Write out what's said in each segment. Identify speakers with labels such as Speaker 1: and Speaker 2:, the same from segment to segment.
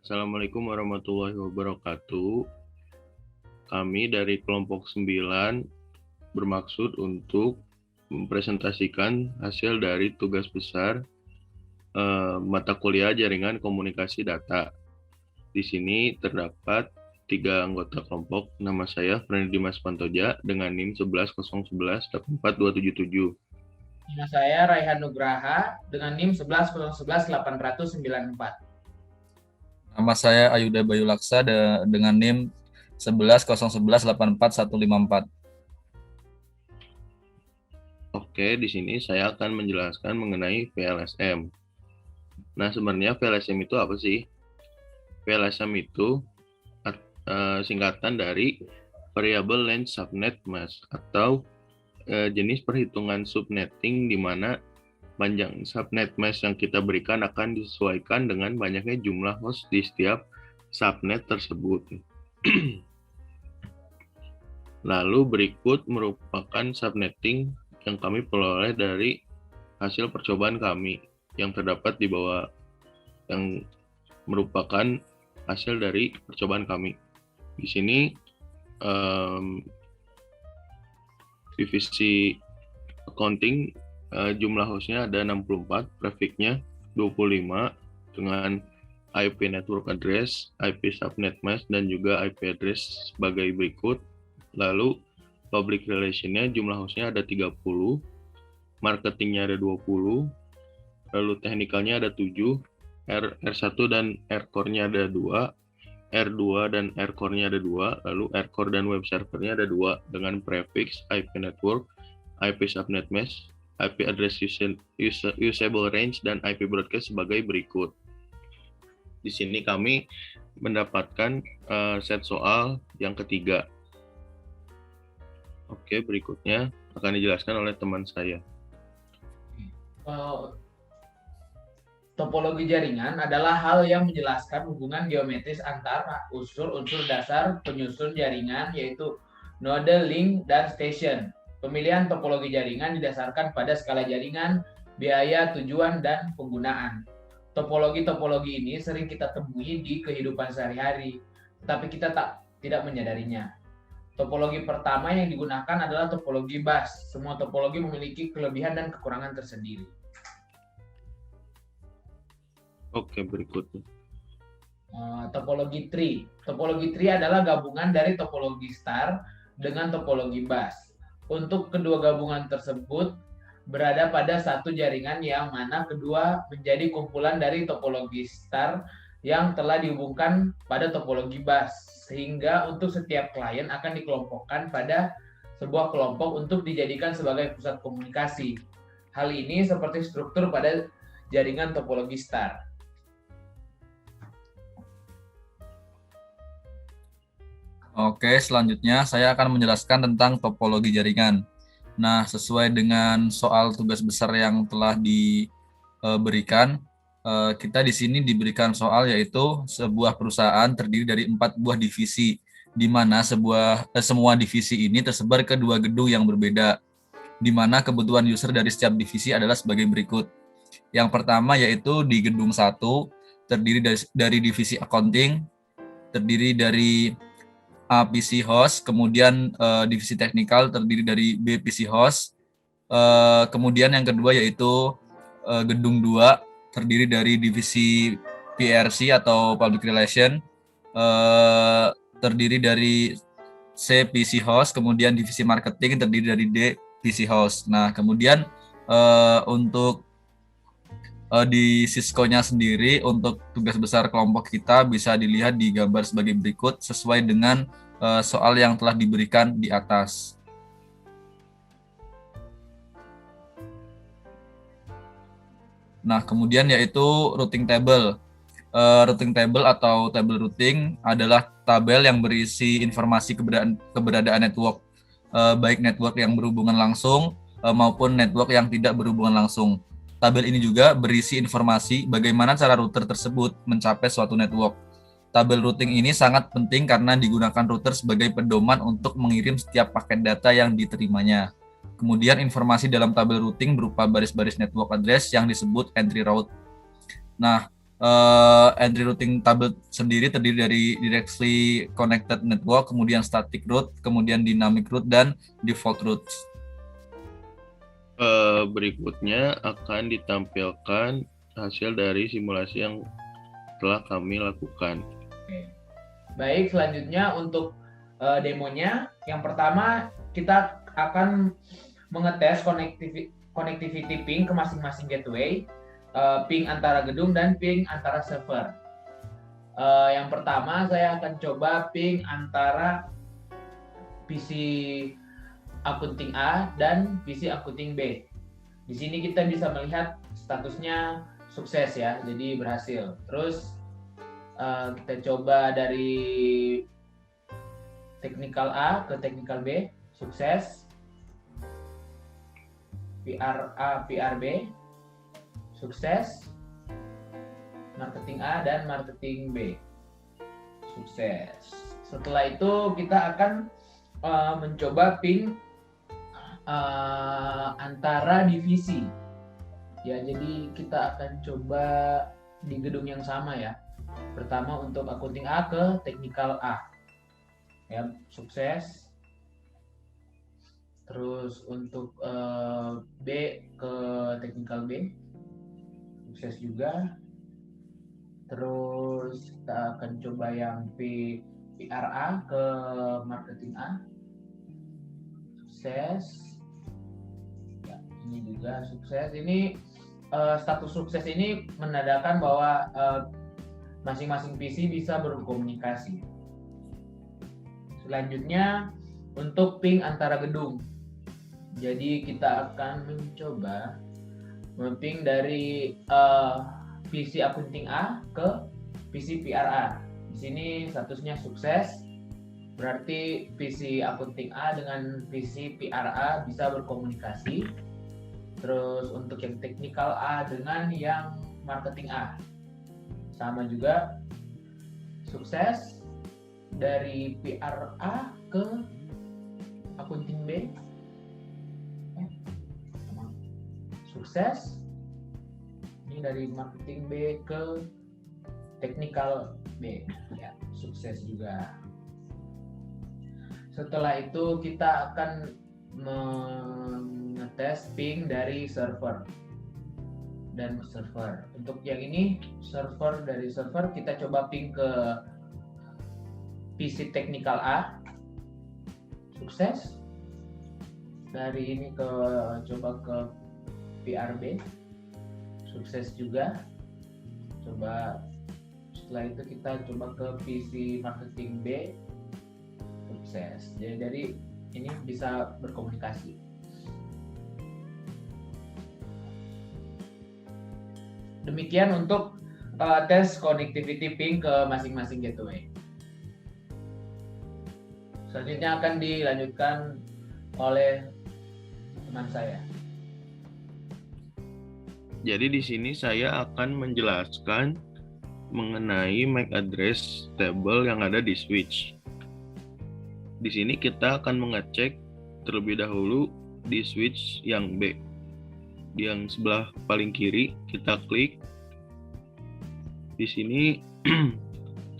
Speaker 1: Assalamualaikum warahmatullahi wabarakatuh. Kami dari kelompok 9 bermaksud untuk mempresentasikan hasil dari tugas besar mata kuliah jaringan komunikasi data. Di sini terdapat 3 anggota kelompok. Nama saya Freni Dimas Pantoja dengan NIM 1101184277.
Speaker 2: Nama saya Raihan Nugraha dengan NIM 11011894.
Speaker 3: Nama saya Ayuda Bayu Laksa dengan NIM 1101184154.
Speaker 1: Oke, di sini saya akan menjelaskan mengenai VLSM. Nah, sebenarnya VLSM itu apa sih? VLSM itu singkatan dari Variable Length Subnet Mask atau jenis perhitungan subnetting di mana panjang subnet mask yang kita berikan akan disesuaikan dengan banyaknya jumlah host di setiap subnet tersebut. Lalu berikut merupakan subnetting yang kami peroleh dari hasil percobaan kami yang terdapat di bawah, yang merupakan hasil dari percobaan kami. Di sini divisi accounting jumlah hostnya ada 64, prefixnya 25 dengan IP network address, IP subnet mask, dan juga IP address sebagai berikut. Lalu public relation-nya jumlah hostnya ada 30, marketingnya ada 20, lalu technical-nya ada 7, R1 dan R-core-nya ada 2, R2 dan R-core-nya ada 2, lalu R-core dan web server-nya ada 2 dengan prefix, IP network, IP subnet mask, IP address usable range, dan IP broadcast sebagai berikut. Di sini kami mendapatkan set soal yang ketiga. Oke, berikutnya akan dijelaskan oleh teman saya.
Speaker 2: Topologi jaringan adalah hal yang menjelaskan hubungan geometris antara unsur-unsur dasar penyusun jaringan, yaitu node, link, dan station. Pemilihan topologi jaringan didasarkan pada skala jaringan, biaya, tujuan, dan penggunaan. Topologi-topologi ini sering kita temui di kehidupan sehari-hari, tetapi kita tidak menyadarinya. Topologi pertama yang digunakan adalah topologi bus. Semua topologi memiliki kelebihan dan kekurangan tersendiri.
Speaker 1: Oke, berikutnya.
Speaker 2: Topologi tree. Topologi tree adalah gabungan dari topologi star dengan topologi bus. Untuk kedua gabungan tersebut berada pada satu jaringan yang mana kedua menjadi kumpulan dari topologi star yang telah dihubungkan pada topologi bus, sehingga untuk setiap klien akan dikelompokkan pada sebuah kelompok untuk dijadikan sebagai pusat komunikasi. Hal ini seperti struktur pada jaringan topologi star.
Speaker 3: Oke, selanjutnya saya akan menjelaskan tentang topologi jaringan. Nah, sesuai dengan soal tugas besar yang telah diberikan, kita di sini diberikan soal yaitu sebuah perusahaan terdiri dari 4 buah divisi, di mana semua divisi ini tersebar ke 2 gedung yang berbeda, di mana kebutuhan user dari setiap divisi adalah sebagai berikut. Yang pertama yaitu di gedung 1, terdiri dari divisi accounting, terdiri dari A PC host, kemudian divisi teknikal terdiri dari B PC host, kemudian yang kedua yaitu gedung 2 terdiri dari divisi PRC atau public relation, terdiri dari C PC host, kemudian divisi marketing terdiri dari D PC host. Nah, kemudian untuk di Cisco-nya sendiri untuk tugas besar kelompok kita bisa dilihat di gambar sebagai berikut sesuai dengan soal yang telah diberikan di atas. Nah, kemudian yaitu routing table. Routing table atau table routing adalah tabel yang berisi informasi keberadaan network, baik network yang berhubungan langsung maupun network yang tidak berhubungan langsung. Tabel ini juga berisi informasi bagaimana cara router tersebut mencapai suatu network. Tabel routing ini sangat penting karena digunakan router sebagai pedoman untuk mengirim setiap paket data yang diterimanya. Kemudian informasi dalam tabel routing berupa baris-baris network address yang disebut entry route. Nah, entry routing table sendiri terdiri dari directly connected network, kemudian static route, kemudian dynamic route, dan default routes.
Speaker 1: Berikutnya akan ditampilkan hasil dari simulasi yang telah kami lakukan.
Speaker 2: Oke. Baik, selanjutnya untuk demonya, yang pertama kita akan mengetes connectivity ping ke masing-masing gateway, ping antara gedung dan ping antara server. Yang pertama saya akan coba ping antara PC akunting A dan PC akunting B. Di sini kita bisa melihat statusnya sukses ya, jadi berhasil. Terus kita coba dari technical A ke technical B, sukses. PR A, PR B, sukses. Marketing A dan marketing B, sukses. Setelah itu kita akan mencoba ping antara divisi. Ya, jadi kita akan coba di gedung yang sama ya. Pertama untuk akunting A ke technical A. Ya, sukses. Terus untuk B ke technical B, sukses juga. Terus kita akan coba yang PRA ke marketing A, sukses. Ya, ini juga sukses. Ini status sukses ini menandakan bahwa masing-masing PC bisa berkomunikasi. Selanjutnya untuk ping antara gedung. Jadi kita akan mencoba memping dari PC akunting A ke PC PRA. Di sini statusnya sukses. Berarti PC akunting A dengan PC PRA bisa berkomunikasi. Terus untuk yang technical A dengan yang marketing A sama juga sukses. Dari PRA ke akunting B sukses. Ini dari marketing B ke technical B, ya, sukses juga. Setelah itu kita akan mengetes ping dari server dan server. Untuk yang ini dari server kita coba ping ke PC technical A, sukses. Dari ini coba ke PRB, sukses juga. Coba setelah itu kita coba ke PC marketing B, sukses. Jadi dari ini bisa berkomunikasi. Demikian untuk tes connectivity ping ke masing-masing gateway. Selanjutnya akan dilanjutkan oleh teman saya.
Speaker 1: Jadi di sini saya akan menjelaskan mengenai MAC address table yang ada di switch. Di sini kita akan mengecek terlebih dahulu di switch yang B. Di yang sebelah paling kiri kita klik. Di sini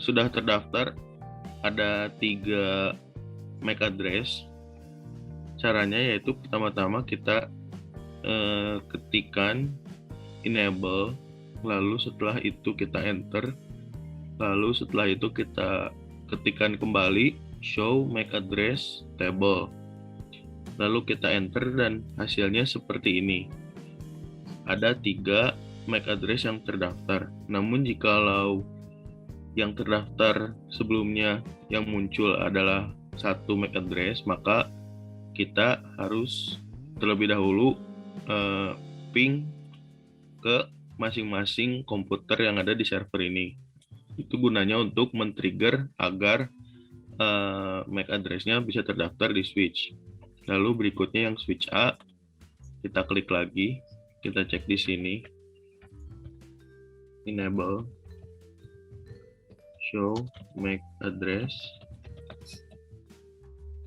Speaker 1: sudah terdaftar ada 3 MAC address. Caranya yaitu pertama-tama kita ketikkan enable, lalu setelah itu kita enter, lalu setelah itu kita ketikkan kembali show MAC address table, lalu kita enter dan hasilnya seperti ini. Ada 3 MAC address yang terdaftar. Namun jikalau yang terdaftar sebelumnya yang muncul adalah 1 MAC address, maka kita harus terlebih dahulu ping ke masing-masing komputer yang ada di server ini. Itu gunanya untuk men-trigger agar MAC address-nya bisa terdaftar di switch. Lalu berikutnya yang switch A, kita klik lagi, kita cek di sini, enable, show MAC address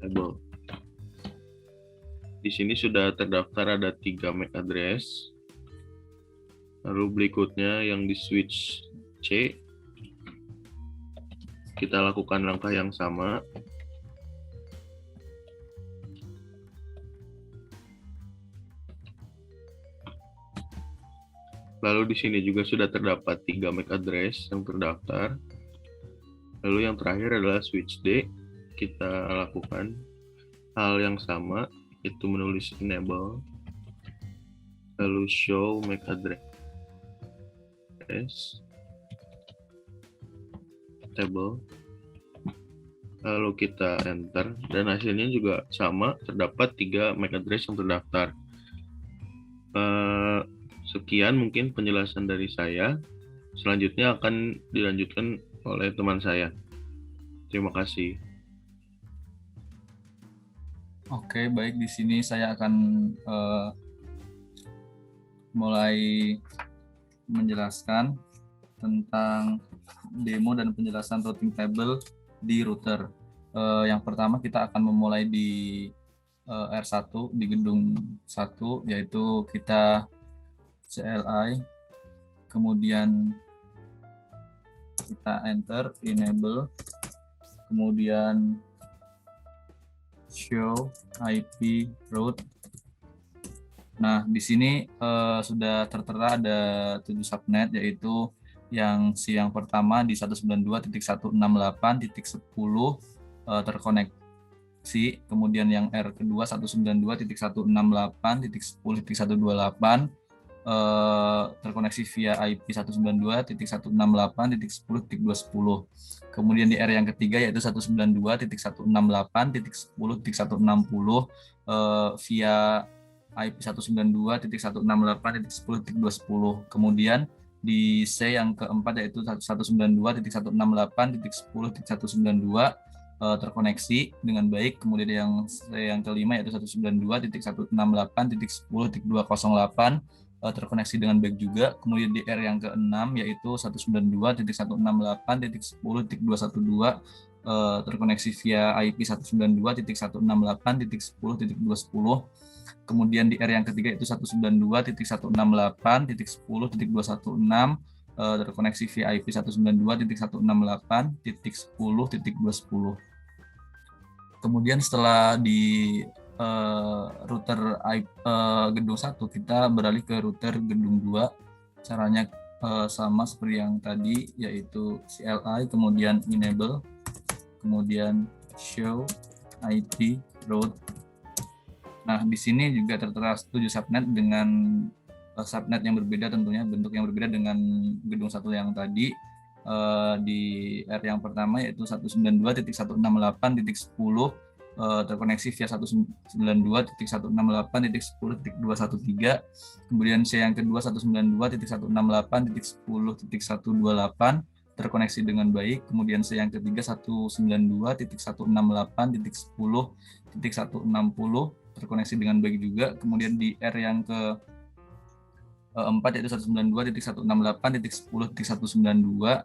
Speaker 1: table. Di sini sudah terdaftar ada 3 MAC address. Lalu berikutnya yang di switch C, kita lakukan langkah yang sama. Lalu di sini juga sudah terdapat 3 MAC address yang terdaftar. Lalu yang terakhir adalah switch D. Kita lakukan hal yang sama, yaitu menulis enable, lalu show MAC address table, lalu kita enter, dan hasilnya juga sama, terdapat 3 MAC address yang terdaftar. Sekian mungkin penjelasan dari saya. Selanjutnya akan dilanjutkan oleh teman saya. Terima kasih.
Speaker 3: Oke, baik. Di sini saya akan mulai menjelaskan tentang demo dan penjelasan routing table di router. Yang pertama kita akan memulai di R1 di gedung 1, yaitu kita CLI, kemudian kita enter enable, kemudian show IP route. Nah, di sini sudah tertera ada 7 subnet, yaitu yang pertama di 192.168.10 terkoneksi, kemudian yang R kedua 192.168.10.128 terkoneksi via IP 192.168.10.210. Kemudian di R yang ketiga yaitu 192.168.10.160 via IP 192.168.10.210. Kemudian di C yang keempat yaitu 192.168.10.192 terkoneksi dengan baik. Kemudian yang kelima yaitu 192.168.10.208 terkoneksi dengan baik juga. Kemudian di R yang keenam yaitu 192.168.10.212 terkoneksi via IP 192.168.10.210. Kemudian di R yang ketiga yaitu 192.168.10.216 terkoneksi via IP 192.168.10.210. Kemudian setelah di router gedung 1, kita beralih ke router gedung 2. Caranya sama seperti yang tadi, yaitu CLI, kemudian enable, kemudian show IP route. Nah, di sini juga tertera 7 subnet dengan subnet yang berbeda, tentunya bentuk yang berbeda dengan gedung 1 yang tadi. Di R yang pertama yaitu 192.168.10 terkoneksi via 192.168.10.213. Kemudian C yang kedua 192.168.10.128 terkoneksi dengan baik. Kemudian C yang ketiga 192.168.10.160 terkoneksi dengan baik juga. Kemudian di R yang keempat yaitu 192.168.10.192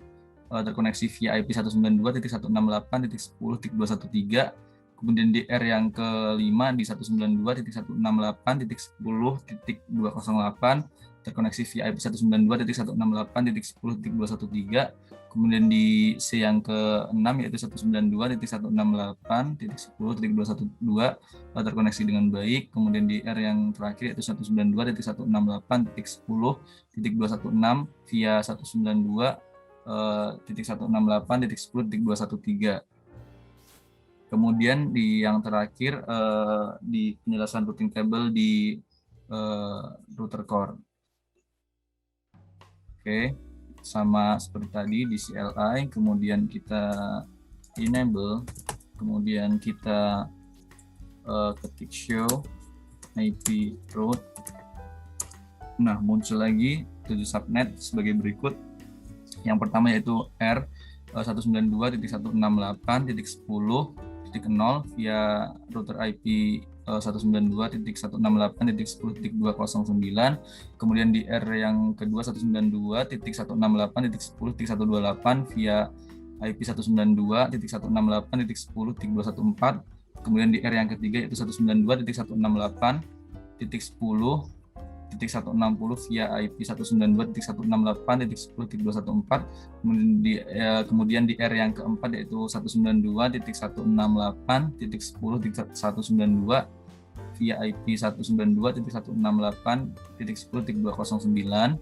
Speaker 3: terkoneksi via IP 192.168.10.213. Kemudian di R yang kelima di 192.168.10.208 terkoneksi via IP 192.168.10.213. Kemudian di C yang ke-6 yaitu 192.168.10.212 terkoneksi dengan baik. Kemudian di R yang terakhir yaitu 192.168.10.216 via 192.168.10.213. Kemudian di yang terakhir di penjelasan routing table di router core. Oke, sama seperti tadi di CLI, kemudian kita enable, kemudian kita ketik show IP route. Nah, muncul lagi 7 subnet sebagai berikut. Yang pertama yaitu R 192.168.10.0 via router IP 192.168.10.209. Kemudian di R yang kedua 192.168.10.128 via IP 192.168.10.314. Kemudian di R yang ketiga yaitu 192.168.10.314 via IP 192.168.10.214, kemudian di R yang keempat yaitu 192.168.10.192 via IP 192.168.10.209.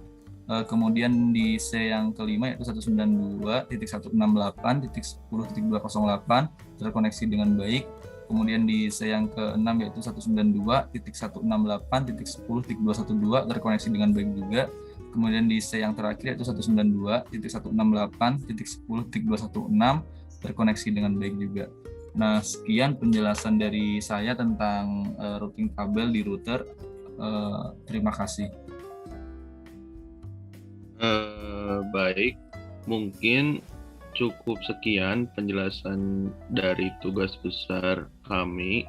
Speaker 3: Kemudian di C yang kelima yaitu 192.168.10.208 terkoneksi dengan baik. Kemudian di C yang ke-6 yaitu 192.168.10.212 terkoneksi dengan baik juga. Kemudian di C yang terakhir yaitu 192.168.10.216 terkoneksi dengan baik juga. Nah, sekian penjelasan dari saya tentang routing kabel di router. Terima kasih.
Speaker 1: Baik, mungkin cukup sekian penjelasan dari tugas besar kami.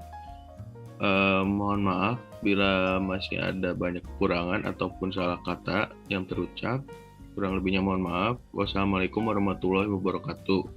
Speaker 1: Mohon maaf bila masih ada banyak kekurangan ataupun salah kata yang terucap. Kurang lebihnya mohon maaf. Wassalamualaikum warahmatullahi wabarakatuh.